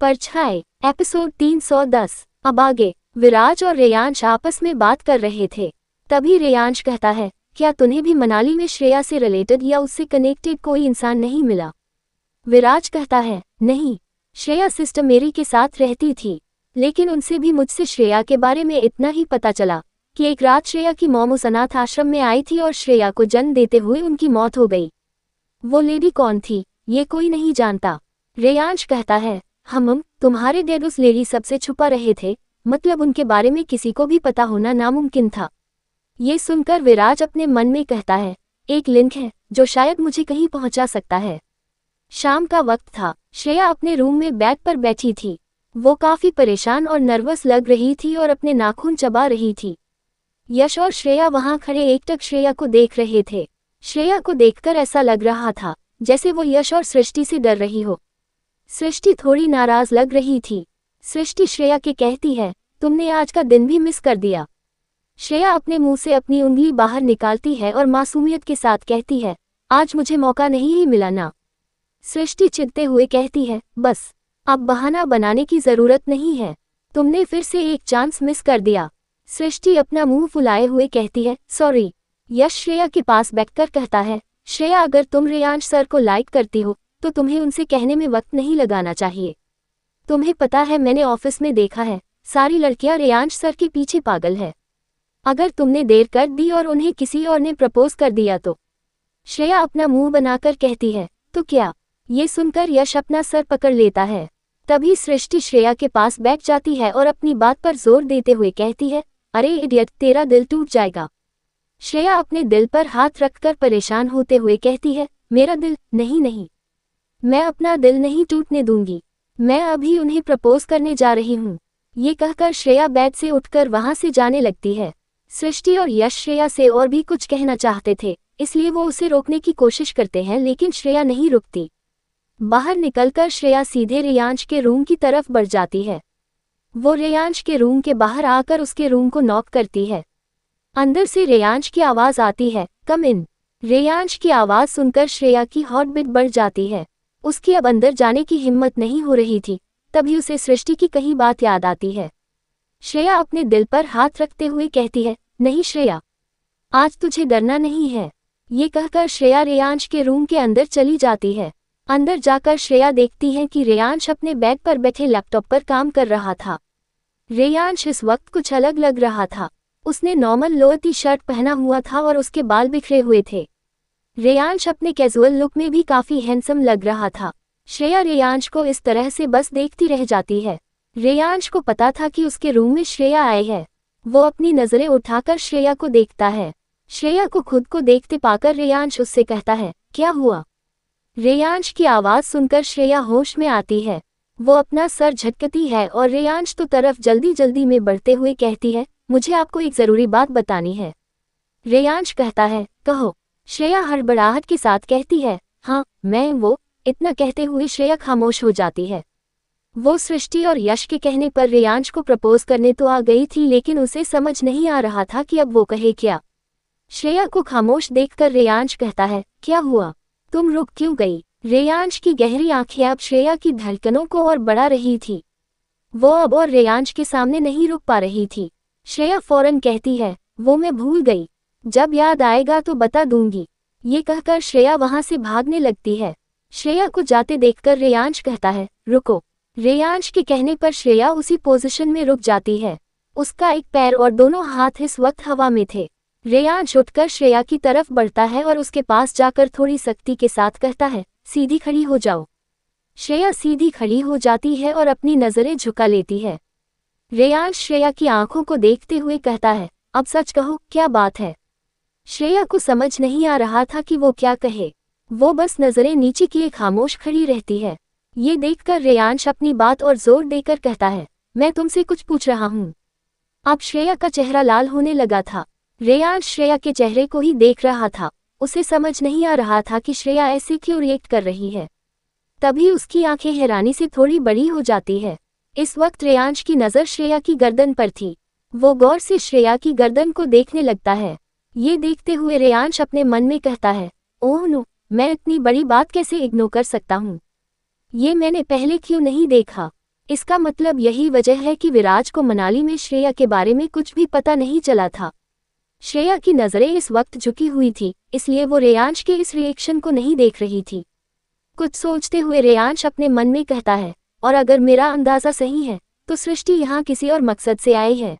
परछाई एपिसोड 310। अब आगे विराज और रेयांश आपस में बात कर रहे थे। तभी रेयांश कहता है, क्या तुम्हें भी मनाली में श्रेया से रिलेटेड या उससे कनेक्टेड कोई इंसान नहीं मिला? विराज कहता है, नहीं, श्रेया सिस्टर मेरी के साथ रहती थी, लेकिन उनसे भी मुझसे श्रेया के बारे में इतना ही पता चला कि एक रात श्रेया की मॉम उस अनाथ आश्रम में आई थी और श्रेया को जन्म देते हुए उनकी मौत हो गई। वो लेडी कौन थी ये कोई नहीं जानता। रेयांश कहता है, हम तुम्हारे डैड उस लेडी सबसे छुपा रहे थे, मतलब उनके बारे में किसी को भी पता होना नामुमकिन था। ये सुनकर विराज अपने मन में कहता है, एक लिंक है जो शायद मुझे कहीं पहुंचा सकता है। शाम का वक्त था। श्रेया अपने रूम में बेड पर बैठी थी। वो काफी परेशान और नर्वस लग रही थी और अपने नाखून चबा रही थी। यश और श्रेया वहां खड़े एकटक श्रेया को देख रहे थे। श्रेया को देखकर ऐसा लग रहा था जैसे वो यश और सृष्टि से डर रही हो। सृष्टि थोड़ी नाराज लग रही थी। सृष्टि श्रेया के कहती है, तुमने आज का दिन भी मिस कर दिया। श्रेया अपने मुंह से अपनी उंगली बाहर निकालती है और मासूमियत के साथ कहती है, आज मुझे मौका नहीं ही मिला ना। सृष्टि चिढ़ते हुए कहती है, बस अब बहाना बनाने की जरूरत नहीं है, तुमने फिर से एक चांस मिस कर दिया। सृष्टि अपना मुंह फुलाए हुए कहती है, सॉरी। यश श्रेया के पास बैठकर कहता है, श्रेया अगर तुम रेयांश सर को लाइक करती हो तो तुम्हें उनसे कहने में वक्त नहीं लगाना चाहिए। तुम्हें पता है मैंने ऑफिस में देखा है, सारी लड़कियां रेयांश सर के पीछे पागल है। अगर तुमने देर कर दी और उन्हें किसी और ने प्रपोज कर दिया तो? श्रेया अपना मुंह बनाकर कहती है, तो क्या? ये सुनकर यश अपना सर पकड़ लेता है। तभी सृष्टि श्रेया के पास बैठ जाती है और अपनी बात पर जोर देते हुए कहती है, अरे इडियट, तेरा दिल टूट जाएगा। श्रेया अपने दिल पर हाथ रखकर परेशान होते हुए कहती है, मेरा दिल नहीं, मैं अपना दिल नहीं टूटने दूंगी, मैं अभी उन्हें प्रपोज करने जा रही हूँ। ये कहकर श्रेया बेड से उठकर वहां से जाने लगती है। सृष्टि और यश श्रेया से और भी कुछ कहना चाहते थे, इसलिए वो उसे रोकने की कोशिश करते हैं, लेकिन श्रेया नहीं रुकती। बाहर निकलकर श्रेया सीधे रेयांश के रूम की तरफ बढ़ जाती है। वो रेयांश के रूम के बाहर आकर उसके रूम को नॉक करती है। अंदर से रेयांश की आवाज आती है, कम इन। रेयांश की आवाज सुनकर श्रेया की हार्ट बीट बढ़ जाती है। उसकी अब अंदर जाने की हिम्मत नहीं हो रही थी। तभी उसे सृष्टि की कही बात याद आती है। श्रेया अपने दिल पर हाथ रखते हुए कहती है, नहीं श्रेया, आज तुझे डरना नहीं है। ये कहकर श्रेया रेयांश के रूम के अंदर चली जाती है। अंदर जाकर श्रेया देखती है कि रेयांश अपने बेड पर बैठे लैपटॉप पर काम कर रहा था। रेयांश इस वक्त कुछ अलग लग रहा था। उसने नॉर्मल लोअर टी शर्ट पहना हुआ था और उसके बाल बिखरे हुए थे। रेयांश अपने कैजुअल लुक में भी काफी हैंडसम लग रहा था। श्रेया रेयांश को इस तरह से बस देखती रह जाती है। रेयांश को पता था कि उसके रूम में श्रेया आई है। वो अपनी नजरें उठाकर श्रेया को देखता है। श्रेया को खुद को देखते पाकर रेयांश उससे कहता है, क्या हुआ? रेयांश की आवाज सुनकर श्रेया होश में आती है। वो अपना सर झटकती है और रेयांश तो तरफ जल्दी जल्दी में बढ़ते हुए कहती है, मुझे आपको एक जरूरी बात बतानी है। रेयांश कहता है, कहो। श्रेया हड़बड़ाहट के साथ कहती है, हाँ मैं वो। इतना कहते हुए श्रेया खामोश हो जाती है। वो सृष्टि और यश के कहने पर रेयांश को प्रपोज करने तो आ गई थी, लेकिन उसे समझ नहीं आ रहा था कि अब वो कहे क्या। श्रेया को खामोश देखकर रेयांश कहता है, क्या हुआ? तुम रुक क्यों गई? रेयांश की गहरी आंखें अब श्रेया की धड़कनों को और बढ़ा रही थी। वो अब और रेयांश के सामने नहीं रुक पा रही थी। श्रेया फौरन कहती है, वो मैं भूल गई, जब याद आएगा तो बता दूंगी। ये कहकर श्रेया वहां से भागने लगती है। श्रेया को जाते देखकर रेयांश कहता है, रुको। रेयांश के कहने पर श्रेया उसी पोजीशन में रुक जाती है। उसका एक पैर और दोनों हाथ इस वक्त हवा में थे। रेयांश उठकर श्रेया की तरफ बढ़ता है और उसके पास जाकर थोड़ी सख्ती के साथ कहता है, सीधी खड़ी हो जाओ। श्रेया सीधी खड़ी हो जाती है और अपनी नजरें झुका लेती है। रेयांश श्रेया की आंखों को देखते हुए कहता है, अब सच कहो, क्या बात है? श्रेया को समझ नहीं आ रहा था कि वो क्या कहे। वो बस नजरें नीचे किए खामोश खड़ी रहती है। ये देखकर रेयांश अपनी बात और जोर देकर कहता है, मैं तुमसे कुछ पूछ रहा हूँ। अब श्रेया का चेहरा लाल होने लगा था। रेयांश श्रेया के चेहरे को ही देख रहा था। उसे समझ नहीं आ रहा था कि श्रेया ऐसे क्यों रिएक्ट कर रही है। तभी उसकी आंखें हैरानी से थोड़ी बड़ी हो जाती है। इस वक्त रेयांश की नज़र श्रेया की गर्दन पर थी। वो गौर से श्रेया की गर्दन को देखने लगता है। ये देखते हुए रेयांश अपने मन में कहता है, ओह नो, मैं इतनी बड़ी बात कैसे इग्नोर कर सकता हूँ? ये मैंने पहले क्यों नहीं देखा? इसका मतलब यही वजह है कि विराज को मनाली में श्रेया के बारे में कुछ भी पता नहीं चला था। श्रेया की नज़रें इस वक्त झुकी हुई थी, इसलिए वो रेयांश के इस रिएक्शन को नहीं देख रही थी। कुछ सोचते हुए रेयांश अपने मन में कहता है, और अगर मेरा अंदाज़ा सही है तो सृष्टि यहाँ किसी और मकसद से आई है।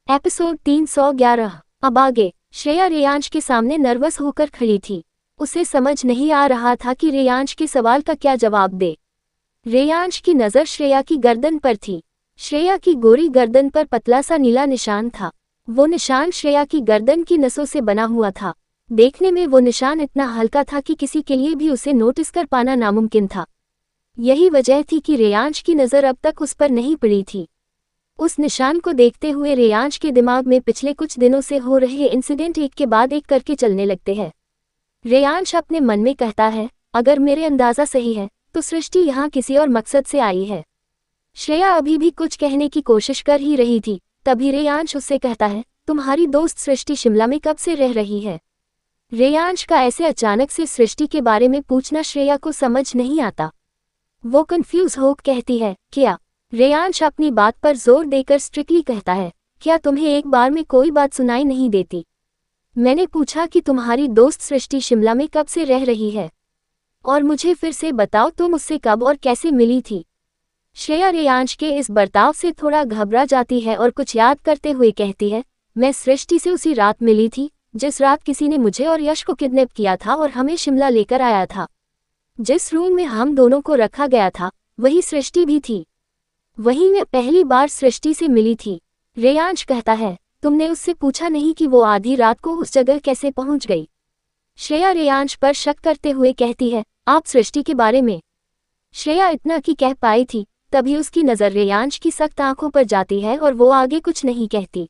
एपिसोड 311। अब आगे। श्रेया रेयांश के सामने नर्वस होकर खड़ी थी। उसे समझ नहीं आ रहा था कि रेयांश के सवाल का क्या जवाब दे। रेयांश की नज़र श्रेया की गर्दन पर थी। श्रेया की गोरी गर्दन पर पतला सा नीला निशान था। वो निशान श्रेया की गर्दन की नसों से बना हुआ था। देखने में वो निशान इतना हल्का था कि किसी के लिए भी उसे नोटिस कर पाना नामुमकिन था। यही वजह थी कि रेयांश की नज़र अब तक उस पर नहीं पड़ी थी। उस निशान को देखते हुए रेयांश के दिमाग में पिछले कुछ दिनों से हो रहे इंसिडेंट एक के बाद एक करके चलने लगते हैं। रेयांश अपने मन में कहता है, अगर मेरे अंदाज़ा सही है तो सृष्टि यहाँ किसी और मकसद से आई है। श्रेया अभी भी कुछ कहने की कोशिश कर ही रही थी, तभी रेयांश उससे कहता है, तुम्हारी दोस्त सृष्टि शिमला में कब से रह रही है? रेयांश का ऐसे अचानक से सृष्टि के बारे में पूछना श्रेया को समझ नहीं आता। वो कंफ्यूज हो कहती है, क्या? रेयांश अपनी बात पर जोर देकर स्ट्रिक्टली कहता है, क्या तुम्हें एक बार में कोई बात सुनाई नहीं देती? मैंने पूछा कि तुम्हारी दोस्त सृष्टि शिमला में कब से रह रही है, और मुझे फिर से बताओ तुम उससे कब और कैसे मिली थी? श्रेया रेयांश के इस बर्ताव से थोड़ा घबरा जाती है और कुछ याद करते हुए कहती है, मैं सृष्टि से उसी रात मिली थी जिस रात किसी ने मुझे और यश को किडनैप किया था और हमें शिमला लेकर आया था। जिस रूम में हम दोनों को रखा गया था वही सृष्टि भी थी। वहीं मैं पहली बार सृष्टि से मिली थी। रेयांश कहता है, तुमने उससे पूछा नहीं कि वो आधी रात को उस जगह कैसे पहुंच गई? श्रेया रेयांश पर शक करते हुए कहती है, आप सृष्टि के बारे में? श्रेया इतना की कह पाई थी, तभी उसकी नज़र रेयांश की सख्त आंखों पर जाती है और वो आगे कुछ नहीं कहती।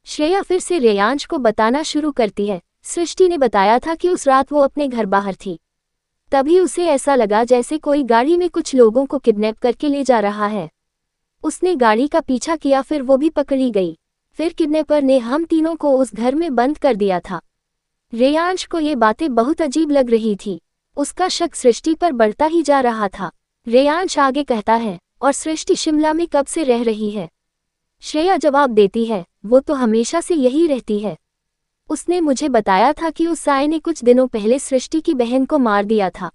श्रेया फिर से रेयांश को बताना शुरू करती है, सृष्टि ने बताया था कि उस रात वो अपने घर बाहर थी। तभी उसे ऐसा लगा जैसे कोई गाड़ी में कुछ लोगों को किडनैप करके ले जा रहा है। उसने गाड़ी का पीछा किया, फिर वो भी पकड़ी गई। फिर किडनैपर ने हम तीनों को उस घर में बंद कर दिया था। रेयांश को ये बातें बहुत अजीब लग रही थी। उसका शक सृष्टि पर बढ़ता ही जा रहा था। रेयांश आगे कहता है, और सृष्टि शिमला में कब से रह रही है? श्रेया जवाब देती है, वो तो हमेशा से यही रहती है। उसने मुझे बताया था कि उस साय ने कुछ दिनों पहले सृष्टि की बहन को मार दिया था।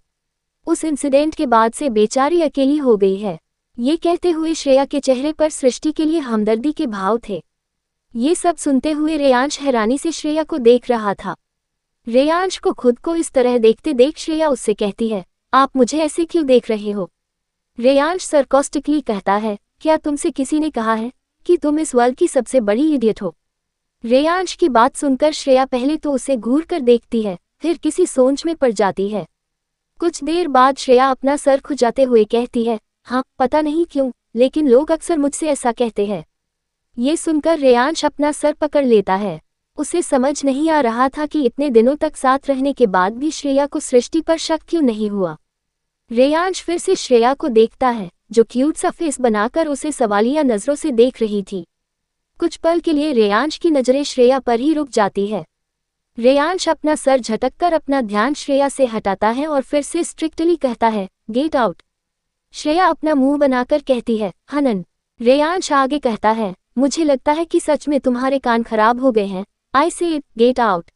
उस इंसिडेंट के बाद से बेचारी अकेली हो गई है। ये कहते हुए श्रेया के चेहरे पर सृष्टि के लिए हमदर्दी के भाव थे। ये सब सुनते हुए रेयांश हैरानी से श्रेया को देख रहा था। रेयांश को खुद को इस तरह देखते देख श्रेया उससे कहती है, आप मुझे ऐसे क्यों देख रहे हो? रेयांश सरकास्टिकली कहता है, क्या तुमसे किसी ने कहा है कि तुम इस वर्ल्ड की सबसे बड़ी इडियट हो? रेयांश की बात सुनकर श्रेया पहले तो उसे घूर कर देखती है, फिर किसी सोच में पड़ जाती है। कुछ देर बाद श्रेया अपना सर खुजाते हुए कहती है, हाँ, पता नहीं क्यों, लेकिन लोग अक्सर मुझसे ऐसा कहते हैं। ये सुनकर रेयांश अपना सर पकड़ लेता है। उसे समझ नहीं आ रहा था कि इतने दिनों तक साथ रहने के बाद भी श्रेया को सृष्टि पर शक क्यों नहीं हुआ। रेयांश फिर से श्रेया को देखता है, जो क्यूट सा फेस बनाकर उसे सवालिया नजरों से देख रही थी। कुछ पल के लिए रेयांश की नजरें श्रेया पर ही रुक जाती है। रेयांश अपना सर झटककर अपना ध्यान श्रेया से हटाता है और फिर से स्ट्रिक्टली कहता है, गेट आउट। श्रेया अपना मुंह बनाकर कहती है, हनन। रेयांश आगे कहता है, मुझे लगता है कि सच में तुम्हारे कान खराब हो गए हैं। आई से गेट आउट।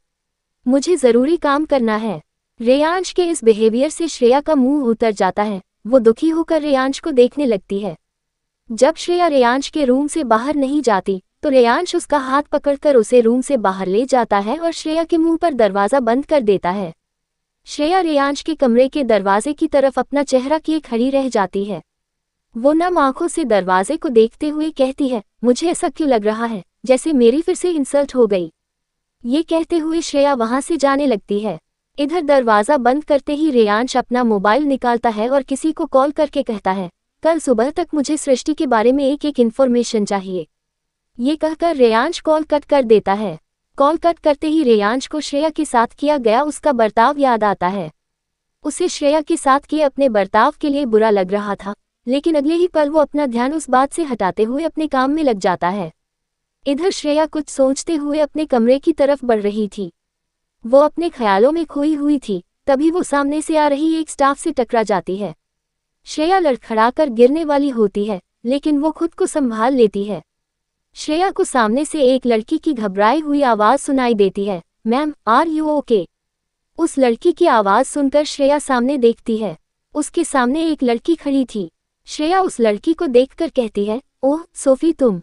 मुझे जरूरी काम करना है। रेयांश के इस बिहेवियर से श्रेया का मुंह उतर जाता है। वो दुखी होकर रेयांश को देखने लगती है। जब श्रेया रेयांश के रूम से बाहर नहीं जाती तो रेयांश उसका हाथ पकड़कर उसे रूम से बाहर ले जाता है और श्रेया के मुंह पर दरवाज़ा बंद कर देता है। श्रेया रेयांश के कमरे के दरवाजे की तरफ अपना चेहरा किए खड़ी रह जाती है। वो नम आंखों से दरवाजे को देखते हुए कहती है, मुझे ऐसा क्यों लग रहा है जैसे मेरी फिर से इंसल्ट हो गई। ये कहते हुए श्रेया वहां से जाने लगती है। इधर दरवाज़ा बंद करते ही रेयांश अपना मोबाइल निकालता है और किसी को कॉल करके कहता है, कल सुबह तक मुझे सृष्टि के बारे में एक इन्फॉर्मेशन चाहिए। ये कहकर रेयांश कॉल कट कर देता है। कॉल कट करते ही रेयांश को श्रेया के साथ किया गया उसका बर्ताव याद आता है। उसे श्रेया के साथ किए अपने बर्ताव के लिए बुरा लग रहा था, लेकिन अगले ही पल वो अपना ध्यान उस बात से हटाते हुए अपने काम में लग जाता है। इधर श्रेया कुछ सोचते हुए अपने कमरे की तरफ बढ़ रही थी। वो अपने ख्यालों में खोई हुई थी, तभी वो सामने से आ रही एक स्टाफ से टकरा जाती है। श्रेया लड़खड़ाकर गिरने वाली होती है, लेकिन वो खुद को संभाल लेती है। श्रेया को सामने से एक लड़की की घबराई हुई आवाज सुनाई देती है, मैम आर यू ओके? उस लड़की की आवाज सुनकर श्रेया सामने देखती है। उसके सामने एक लड़की खड़ी थी। श्रेया उस लड़की को देखकर कहती है, ओह सोफी तुम।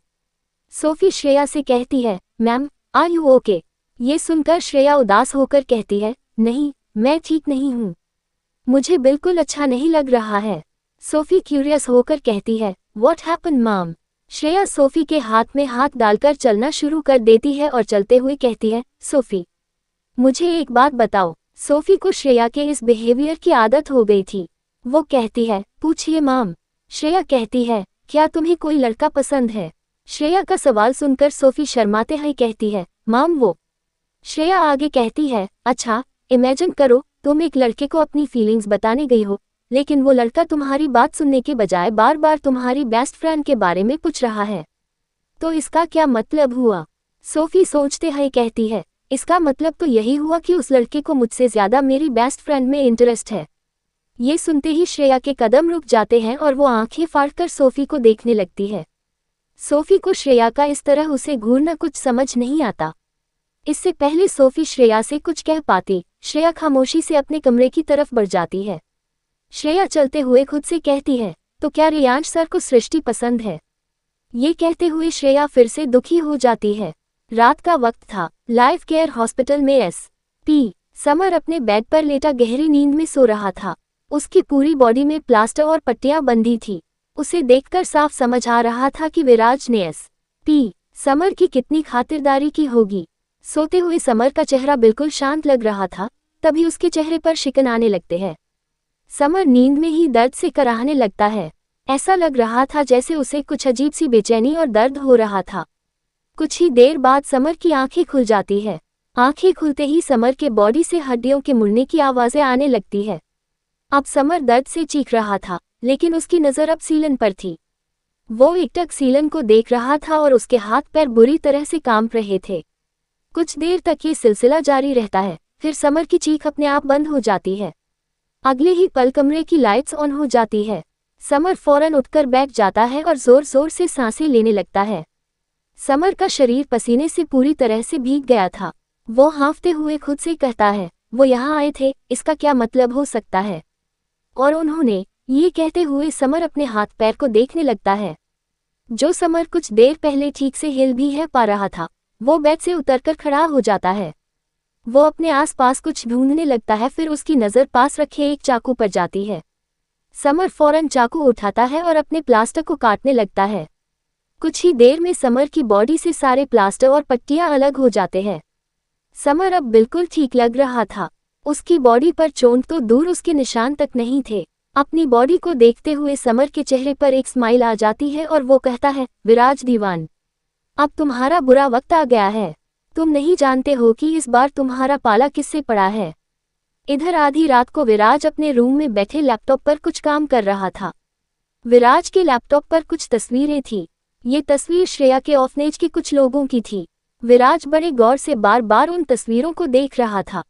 सोफी श्रेया से कहती है, मैम आर यू ओके? ये सुनकर श्रेया उदास होकर कहती है, नहीं मैं ठीक नहीं हूँ, मुझे बिल्कुल अच्छा नहीं लग रहा है। सोफी क्यूरियस होकर कहती है, what happen mom? Shreya Sophie के हाथ में हाथ डालकर चलना शुरू कर देती है और चलते हुए कहती है, सोफी मुझे एक बात बताओ। सोफी को श्रेया के इस बिहेवियर की आदत हो गई थी। वो कहती है, पूछिए मॉम। श्रेया कहती है, क्या तुम्हें कोई लड़का पसंद है? श्रेया का सवाल सुनकर सोफी शर्माते हुए कहती है, मॉम वो। श्रेया आगे कहती है, अच्छा इमेजिन करो तुम एक लड़के को अपनी फीलिंग्स बताने गई हो, लेकिन वो लड़का तुम्हारी बात सुनने के बजाय बार बार तुम्हारी बेस्ट फ्रेंड के बारे में पूछ रहा है, तो इसका क्या मतलब हुआ? सोफी सोचते हुए कहती है, इसका मतलब तो यही हुआ कि उस लड़के को मुझसे ज्यादा मेरी बेस्ट फ्रेंड में इंटरेस्ट है। ये सुनते ही श्रेया के कदम रुक जाते हैं और वो आंखें फाड़कर सोफी को देखने लगती है। सोफी को श्रेया का इस तरह उसे घूरना कुछ समझ नहीं आता। इससे पहले सोफी श्रेया से कुछ कह पाती, श्रेया खामोशी से अपने कमरे की तरफ बढ़ जाती है। श्रेया चलते हुए खुद से कहती है, तो क्या रेयांश सर को सृष्टि पसंद है? ये कहते हुए श्रेया फिर से दुखी हो जाती है। रात का वक्त था। लाइफ केयर हॉस्पिटल में एस.पी. समर अपने बेड पर लेटा गहरी नींद में सो रहा था। उसकी पूरी बॉडी में प्लास्टर और पट्टियां बंधी थी। उसे देखकर साफ समझ आ रहा था कि विराज ने एस.पी. समर की कितनी खातिरदारी की होगी। सोते हुए समर का चेहरा बिल्कुल शांत लग रहा था, तभी उसके चेहरे पर शिकन आने लगते हैं। समर नींद में ही दर्द से कराहने लगता है। ऐसा लग रहा था जैसे उसे कुछ अजीब सी बेचैनी और दर्द हो रहा था। कुछ ही देर बाद समर की आंखें खुल जाती है। आंखें खुलते ही समर के बॉडी से हड्डियों के मुड़ने की आवाजें आने लगती है। अब समर दर्द से चीख रहा था, लेकिन उसकी नज़र अब सीलन पर थी। वो एकटक सीलन को देख रहा था और उसके हाथ पैर बुरी तरह से कांप रहे थे। कुछ देर तक ये सिलसिला जारी रहता है, फिर समर की चीख अपने आप बंद हो जाती है। अगले ही पल कमरे की लाइट्स ऑन हो जाती है। समर फौरन उठकर बैठ जाता है और जोर जोर से सांसें लेने लगता है। समर का शरीर पसीने से पूरी तरह से भीग गया था। वो हाँफते हुए खुद से कहता है, वो यहाँ आए थे, इसका क्या मतलब हो सकता है? और उन्होंने, ये कहते हुए समर अपने हाथ पैर को देखने लगता है। जो समर कुछ देर पहले ठीक से हिल भी है पा रहा था, वो बेड से उतरकर खड़ा हो जाता है। वो अपने आसपास कुछ ढूंढने लगता है, फिर उसकी नज़र पास रखे एक चाकू पर जाती है। समर फौरन चाकू उठाता है और अपने प्लास्टर को काटने लगता है। कुछ ही देर में समर की बॉडी से सारे प्लास्टर और पट्टियां अलग हो जाते हैं। समर अब बिल्कुल ठीक लग रहा था। उसकी बॉडी पर चोट तो दूर उसके निशान तक नहीं थे। अपनी बॉडी को देखते हुए समर के चेहरे पर एक स्माइल आ जाती है और वो कहता है, विराज दीवान, अब तुम्हारा बुरा वक्त आ गया है। तुम नहीं जानते हो कि इस बार तुम्हारा पाला किससे पड़ा है। इधर आधी रात को विराज अपने रूम में बैठे लैपटॉप पर कुछ काम कर रहा था। विराज के लैपटॉप पर कुछ तस्वीरें थीं। ये तस्वीर श्रेया के ऑर्फनेज के कुछ लोगों की थी। विराज बड़े गौर से बार बार उन तस्वीरों को देख रहा था।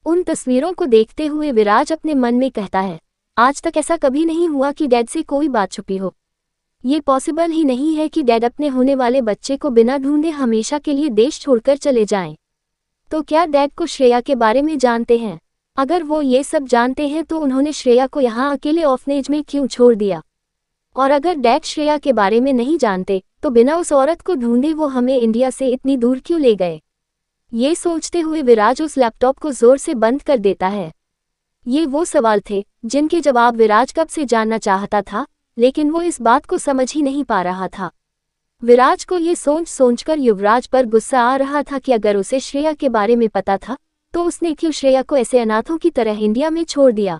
उन तस्वीरों को देखते हुए विराज अपने मन में कहता है, आज तक ऐसा कभी नहीं हुआ कि डैड से कोई बात छुपी हो। ये पॉसिबल ही नहीं है कि डैड अपने होने वाले बच्चे को बिना ढूंढे हमेशा के लिए देश छोड़कर चले जाएं। तो क्या डैड को श्रेया के बारे में जानते हैं? अगर वो ये सब जानते हैं तो उन्होंने श्रेया को यहाँ अकेले ऑर्फनेज में क्यों छोड़ दिया? और अगर डैड श्रेया के बारे में नहीं जानते तो बिना उस औरत को ढूंढे वो हमें इंडिया से इतनी दूर क्यों ले गए? ये सोचते हुए विराज उस लैपटॉप को जोर से बंद कर देता है। ये वो सवाल थे जिनके जवाब विराज कब से जानना चाहता था, लेकिन वो इस बात को समझ ही नहीं पा रहा था। विराज को ये सोचकर युवराज पर गुस्सा आ रहा था कि अगर उसे श्रेया के बारे में पता था तो उसने क्यों श्रेया को ऐसे अनाथों की तरह इंडिया में छोड़ दिया।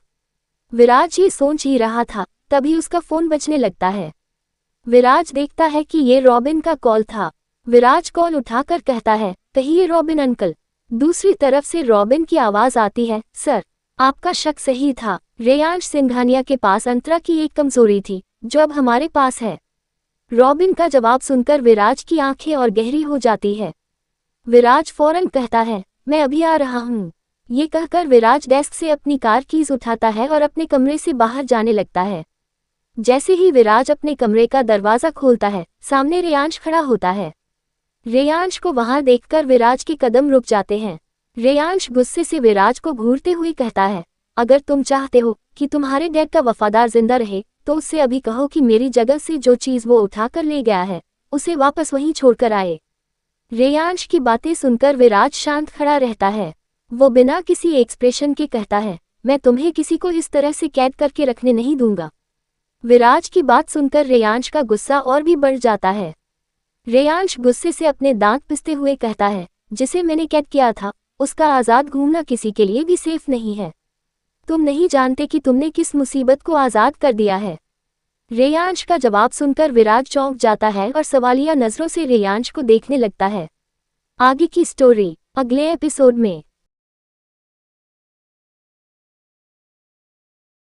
विराज ये सोच ही रहा था, तभी उसका फोन बजने लगता है। विराज देखता है कि ये रॉबिन का कॉल था। विराज कॉल उठाकर कहता है, कहिए रॉबिन अंकल। दूसरी तरफ से रॉबिन की आवाज आती है, सर आपका शक सही था, रेयांश सिंघानिया के पास अंतरा की एक कमजोरी थी जो अब हमारे पास है। रॉबिन का जवाब सुनकर विराज की आंखें और गहरी हो जाती है। विराज फौरन कहता है, मैं अभी आ रहा हूँ। ये कहकर विराज डेस्क से अपनी कार कीज उठाता है और अपने कमरे से बाहर जाने लगता है। जैसे ही विराज अपने कमरे का दरवाजा खोलता है, सामने रेयांश खड़ा होता है। रेयांश को वहां देखकर विराज के कदम रुक जाते हैं। रेयांश गुस्से से विराज को घूरते हुए कहता है, अगर तुम चाहते हो कि तुम्हारे डैड का वफादार जिंदा रहे तो उससे अभी कहो कि मेरी जगह से जो चीज वो उठा कर ले गया है उसे वापस वहीं छोड़कर आए। रेयांश की बातें सुनकर विराज शांत खड़ा रहता है। वो बिना किसी एक्सप्रेशन के कहता है, मैं तुम्हें किसी को इस तरह से कैद करके रखने नहीं दूंगा। विराज की बात सुनकर रेयांश का गुस्सा और भी बढ़ जाता है। रेयांश गुस्से से अपने दांत पिसते हुए कहता है, जिसे मैंने कैद किया था उसका आज़ाद घूमना किसी के लिए भी सेफ नहीं है। तुम नहीं जानते कि तुमने किस मुसीबत को आज़ाद कर दिया है। रेयांश का जवाब सुनकर विराज चौंक जाता है और सवालिया नजरों से रेयांश को देखने लगता है। आगे की स्टोरी अगले एपिसोड में।